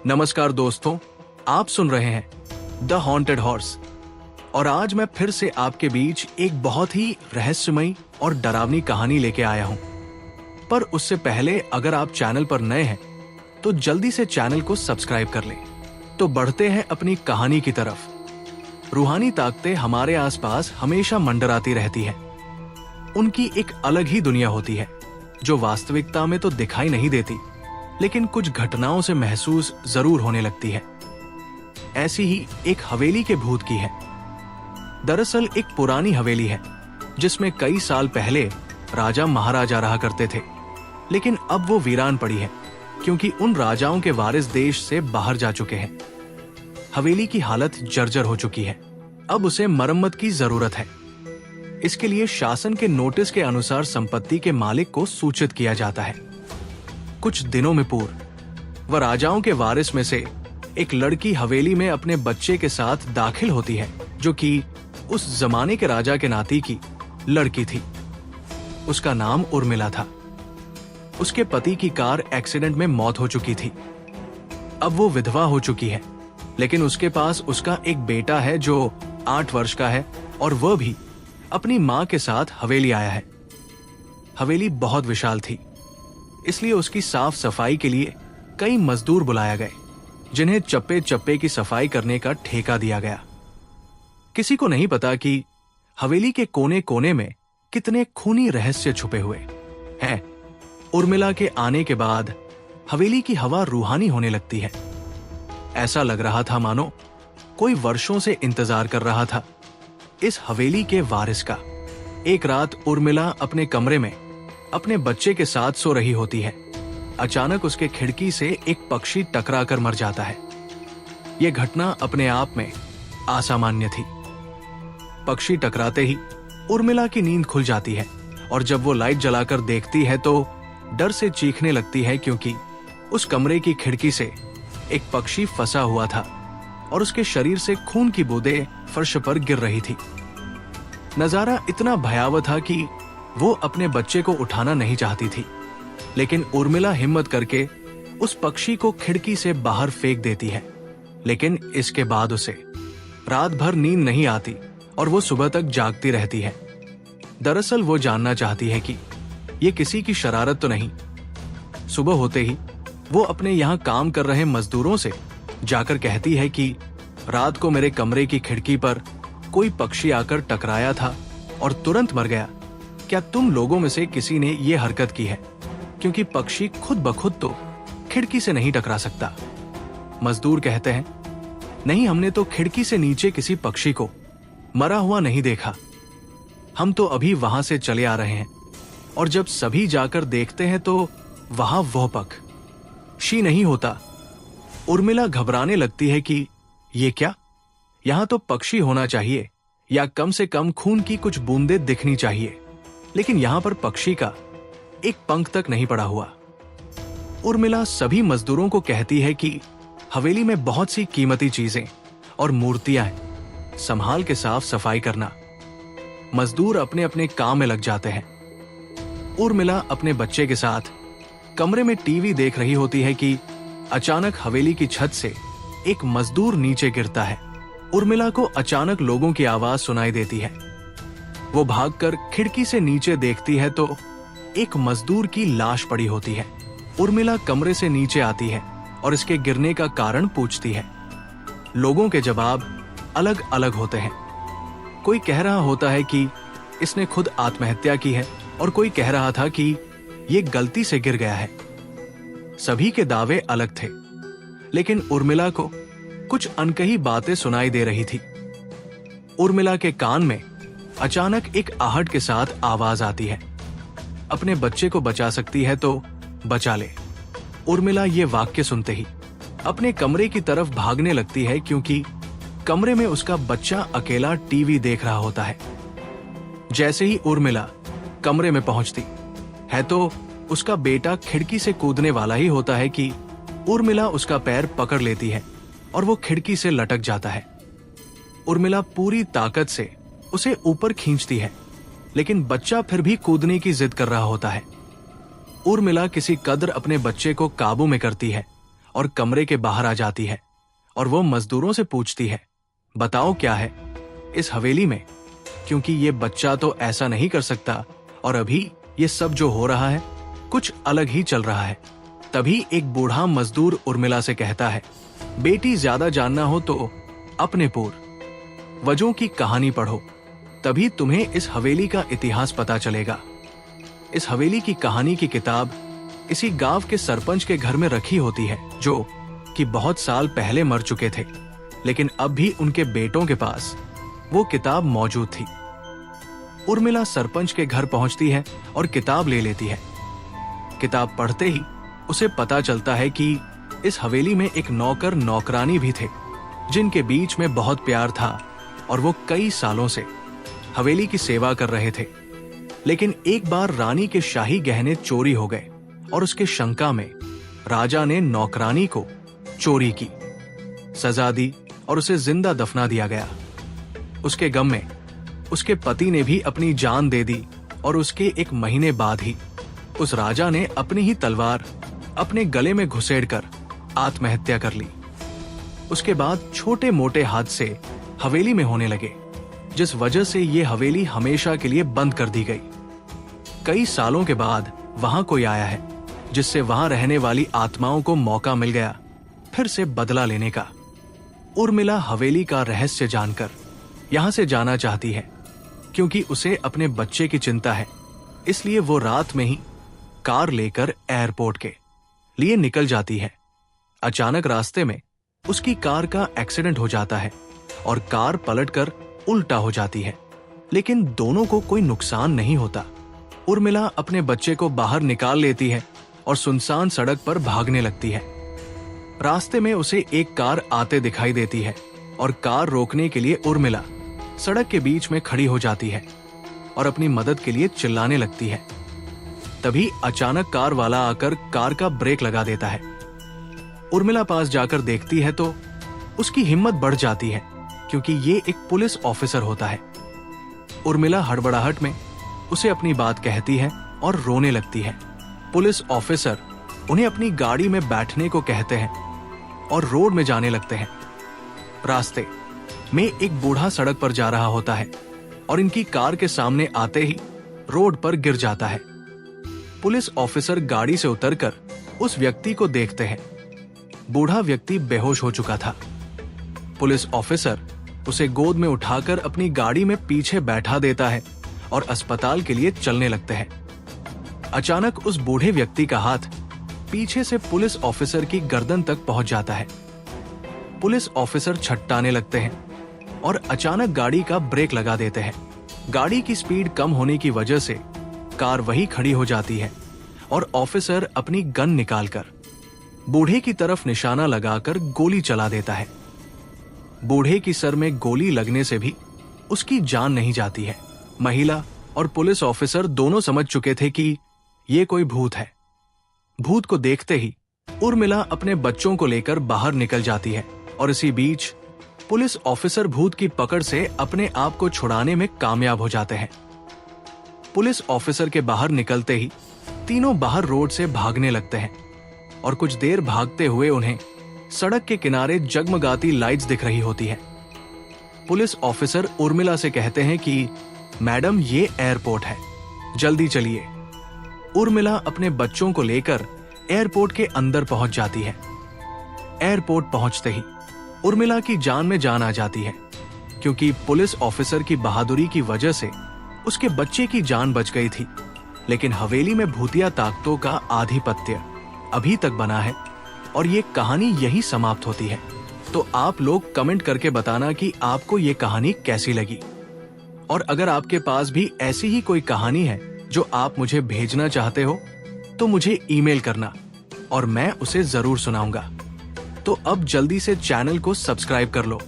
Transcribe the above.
नमस्कार दोस्तों, आप सुन रहे हैं द हॉन्टेड हॉर्स और आज मैं फिर से आपके बीच एक बहुत ही रहस्यमयी और डरावनी कहानी लेके आया हूं। पर उससे पहले अगर आप चैनल पर नए हैं तो जल्दी से चैनल को सब्सक्राइब कर लें। तो बढ़ते हैं अपनी कहानी की तरफ। रूहानी ताकतें हमारे आसपास हमेशा मंडराती रहती हैं। उनकी एक अलग ही दुनिया होती है जो वास्तविकता में तो दिखाई नहीं देती, लेकिन कुछ घटनाओं से महसूस जरूर होने लगती है। ऐसी ही एक हवेली के भूत की है। दरअसल एक पुरानी हवेली है जिसमें कई साल पहले राजा महाराजा रहा करते थे, लेकिन अब वो वीरान पड़ी है क्योंकि उन राजाओं के वारिस देश से बाहर जा चुके हैं। हवेली की हालत जर्जर हो चुकी है। अब उसे मरम्मत की जरूरत है। इसके लिए शासन के नोटिस के अनुसार संपत्ति के मालिक को सूचित किया जाता है। कुछ दिनों में पूर्व वह राजाओं के वारिस में से एक लड़की हवेली में अपने बच्चे के साथ दाखिल होती है, जो कि उस जमाने के राजा के नाती की लड़की थी। उसका नाम उर्मिला था। उसके पति की कार एक्सीडेंट में मौत हो चुकी थी। अब वो विधवा हो चुकी है, लेकिन उसके पास उसका एक बेटा है जो 8 वर्ष का है और वह भी अपनी मां के साथ हवेली आया है। हवेली बहुत विशाल थी, इसलिए उसकी साफ सफाई के लिए कई मजदूर बुलाया गए, जिन्हें चप्पे चप्पे की सफाई करने का ठेका दिया गया। किसी को नहीं पता कि हवेली के कोने कोने में कितने खूनी रहस्य छुपे हुए हैं। उर्मिला के आने के बाद हवेली की हवा रूहानी होने लगती है। ऐसा लग रहा था मानो कोई वर्षों से इंतजार कर रहा था इस हवेली के वारिस का। एक रात उर्मिला अपने कमरे में अपने बच्चे के साथ सो रही होती है। अचानक उसके खिड़की से एक पक्षी टकराकर मर जाता है। यह घटना अपने आप में असामान्य थी। पक्षी टकराते ही उर्मिला की नींद खुल जाती है और जब वो लाइट जलाकर देखती है तो डर से चीखने लगती है, क्योंकि उस कमरे की खिड़की से एक पक्षी फंसा हुआ था और उसके शरीर से खून की बूंदें फर्श पर गिर रही थी। नजारा इतना भयावह था कि वो अपने बच्चे को उठाना नहीं चाहती थी, लेकिन उर्मिला हिम्मत करके उस पक्षी को खिड़की से बाहर फेंक देती है। लेकिन इसके बाद उसे रात भर नींद नहीं आती और वो सुबह तक जागती रहती है। दरअसल वो जानना चाहती है कि ये किसी की शरारत तो नहीं। सुबह होते ही वो अपने यहाँ काम कर रहे मजदूरों से जाकर कहती है कि रात को मेरे कमरे की खिड़की पर कोई पक्षी आकर टकराया था और तुरंत मर गया। क्या तुम लोगों में से किसी ने ये हरकत की है? क्योंकि पक्षी खुद ब खुद तो खिड़की से नहीं टकरा सकता। मजदूर कहते हैं, नहीं, हमने तो खिड़की से नीचे किसी पक्षी को मरा हुआ नहीं देखा। हम तो अभी वहां से चले आ रहे हैं और जब सभी जाकर देखते हैं तो वहां वह पक्षी नहीं होता। उर्मिला घबराने लगती है कि ये क्या? यहां तो पक्षी होना चाहिए या कम से कम खून की कुछ बूंदें दिखनी चाहिए, लेकिन यहां पर पक्षी का एक पंख तक नहीं पड़ा हुआ। उर्मिला सभी मजदूरों को कहती है कि हवेली में बहुत सी कीमती चीजें और मूर्तियां हैं, संभाल के साफ सफाई करना। मजदूर अपने अपने काम में लग जाते हैं। उर्मिला अपने बच्चे के साथ कमरे में टीवी देख रही होती है कि अचानक हवेली की छत से एक मजदूर नीचे गिरता है। उर्मिला को अचानक लोगों की आवाज सुनाई देती है। वो भागकर खिड़की से नीचे देखती है तो एक मजदूर की लाश पड़ी होती है। उर्मिला कमरे से नीचे आती है और इसके गिरने का कारण पूछती है। लोगों के जवाब अलग अलग होते हैं। कोई कह रहा होता है कि इसने खुद आत्महत्या की है और कोई कह रहा था कि ये गलती से गिर गया है। सभी के दावे अलग थे, लेकिन उर्मिला को कुछ अनकही बातें सुनाई दे रही थी। उर्मिला के कान में अचानक एक आहट के साथ आवाज आती है, अपने बच्चे को बचा सकती है तो बचा ले। उर्मिला ये वाक्य सुनते ही अपने कमरे की तरफ भागने लगती है, क्योंकि कमरे में उसका बच्चा अकेला टीवी देख रहा होता है। जैसे ही उर्मिला कमरे में पहुंचती है तो उसका बेटा खिड़की से कूदने वाला ही होता है कि उर्मिला उसका पैर पकड़ लेती है और वो खिड़की से लटक जाता है। उर्मिला पूरी ताकत से उसे ऊपर खींचती है, लेकिन बच्चा फिर भी कूदने की जिद कर रहा होता है। उर्मिला किसी कदर अपने बच्चे को काबू में करती है और कमरे के बाहर आ जाती है और वो मजदूरों से पूछती है, बताओ क्या है इस हवेली में, क्योंकि ये बच्चा तो ऐसा नहीं कर सकता और अभी ये सब जो हो रहा है कुछ अलग ही चल रहा है। तभी एक बूढ़ा मजदूर उर्मिला से कहता है, बेटी ज्यादा जानना हो तो अपने पूर्वजों की कहानी पढ़ो, तभी तुम्हें इस हवेली का इतिहास पता चलेगा। इस हवेली की कहानी की किताब इसी गांव के सरपंच के घर में रखी होती है, जो कि बहुत साल पहले मर चुके थे, लेकिन अब भी उनके बेटों के पास वो किताब मौजूद थी। उर्मिला सरपंच के घर पहुंचती है और किताब ले लेती है। किताब पढ़ते ही उसे पता चलता है कि इस हवेली में एक नौकर नौकरानी भी थे, जिनके बीच में बहुत प्यार था और वो कई सालों से हवेली की सेवा कर रहे थे। लेकिन एक बार रानी के शाही गहने चोरी हो गए और उसके शंका में राजा ने नौकरानी को चोरी की सजा दी और उसे जिंदा दफना दिया गया। उसके गम में उसके पति ने भी अपनी जान दे दी और उसके 1 महीने बाद ही उस राजा ने अपनी ही तलवार अपने गले में घुसेड़कर आत्महत्या कर ली। उसके बाद छोटे मोटे हादसे हवेली में होने लगे, जिस वजह से ये हवेली हमेशा के लिए बंद कर दी गई। कई सालों के बाद वहां कोई आया है, जिससे वहां रहने वाली आत्माओं को मौका मिल गया फिर से बदला लेने का। उर्मिला हवेली का रहस्य जानकर यहां से जाना चाहती है, क्योंकि उसे अपने बच्चे की चिंता है। इसलिए वो रात में ही कार लेकर एयरपोर्ट के लिए निकल जाती है। अचानक रास्ते में उसकी कार का एक्सीडेंट हो जाता है और कार पलटकर उल्टा हो जाती है, लेकिन दोनों को कोई नुकसान नहीं होता। उर्मिला अपने बच्चे को बाहर निकाल लेती है और सुनसान सड़क पर भागने लगती है। रास्ते में उसे एक कार आते दिखाई देती है और कार रोकने के लिए उर्मिला सड़क के बीच में खड़ी हो जाती है और अपनी मदद के लिए चिल्लाने लगती है। तभी अचानक कार वाला आकर कार का ब्रेक लगा देता है। उर्मिला पास जाकर देखती है तो उसकी हिम्मत बढ़ जाती है, क्योंकि ये एक पुलिस ऑफिसर होता है। उर्मिला हड़बड़ाहट में उसे अपनी बात कहती है और रोने लगती है। पुलिस ऑफिसर उन्हें अपनी गाड़ी में बैठने को कहते हैं और रोड में जाने लगते हैं। रास्ते में एक बूढ़ा सड़क पर जा रहा होता है और इनकी कार के सामने आते ही रोड पर गिर जाता है। पुलिस ऑफिसर गाड़ी से उतरकर उस व्यक्ति को देखते हैं। बूढ़ा व्यक्ति बेहोश हो चुका था। पुलिस ऑफिसर उसे गोद में उठाकर अपनी गाड़ी में पीछे बैठा देता है और अस्पताल के लिए चलने लगते हैं। अचानक उस बूढ़े व्यक्ति का हाथ पीछे से पुलिस ऑफिसर की गर्दन तक पहुंच जाता है। पुलिस ऑफिसर छटकाने लगते हैं और अचानक गाड़ी का ब्रेक लगा देते हैं। गाड़ी की स्पीड कम होने की वजह से कार वहीं खड़ी हो जाती है और ऑफिसर अपनी गन निकालकर बूढ़े की तरफ निशाना लगाकर गोली चला देता है। बूढ़े की सर में गोली लगने से भी उसकी जान नहीं जाती है। महिला और पुलिस ऑफिसर दोनों समझ चुके थे कि ये कोई भूत है। भूत को देखते ही उर्मिला अपने बच्चों को लेकर बाहर निकल जाती है और इसी बीच पुलिस ऑफिसर भूत की पकड़ से अपने आप को छुड़ाने में कामयाब हो जाते हैं। पुलिस ऑफिसर के बाहर निकलते ही तीनों बाहर रोड से भागने लगते हैं और कुछ देर भागते हुए उन्हें सड़क के किनारे जगमगाती लाइट्स दिख रही होती है। पुलिस ऑफिसर उर्मिला से कहते हैं कि मैडम, ये एयरपोर्ट है, जल्दी चलिए। उर्मिला अपने बच्चों को लेकर एयरपोर्ट के अंदर पहुंच जाती है। एयरपोर्ट पहुंचते ही उर्मिला की जान में जान आ जाती है, क्योंकि पुलिस ऑफिसर की बहादुरी की वजह से उसके बच्चे की जान बच गई थी। लेकिन हवेली में भूतिया ताकतों का आधिपत्य अभी तक बना है और ये कहानी यही समाप्त होती है। तो आप लोग कमेंट करके बताना कि आपको ये कहानी कैसी लगी, और अगर आपके पास भी ऐसी ही कोई कहानी है जो आप मुझे भेजना चाहते हो तो मुझे ईमेल करना और मैं उसे जरूर सुनाऊंगा। तो अब जल्दी से चैनल को सब्सक्राइब कर लो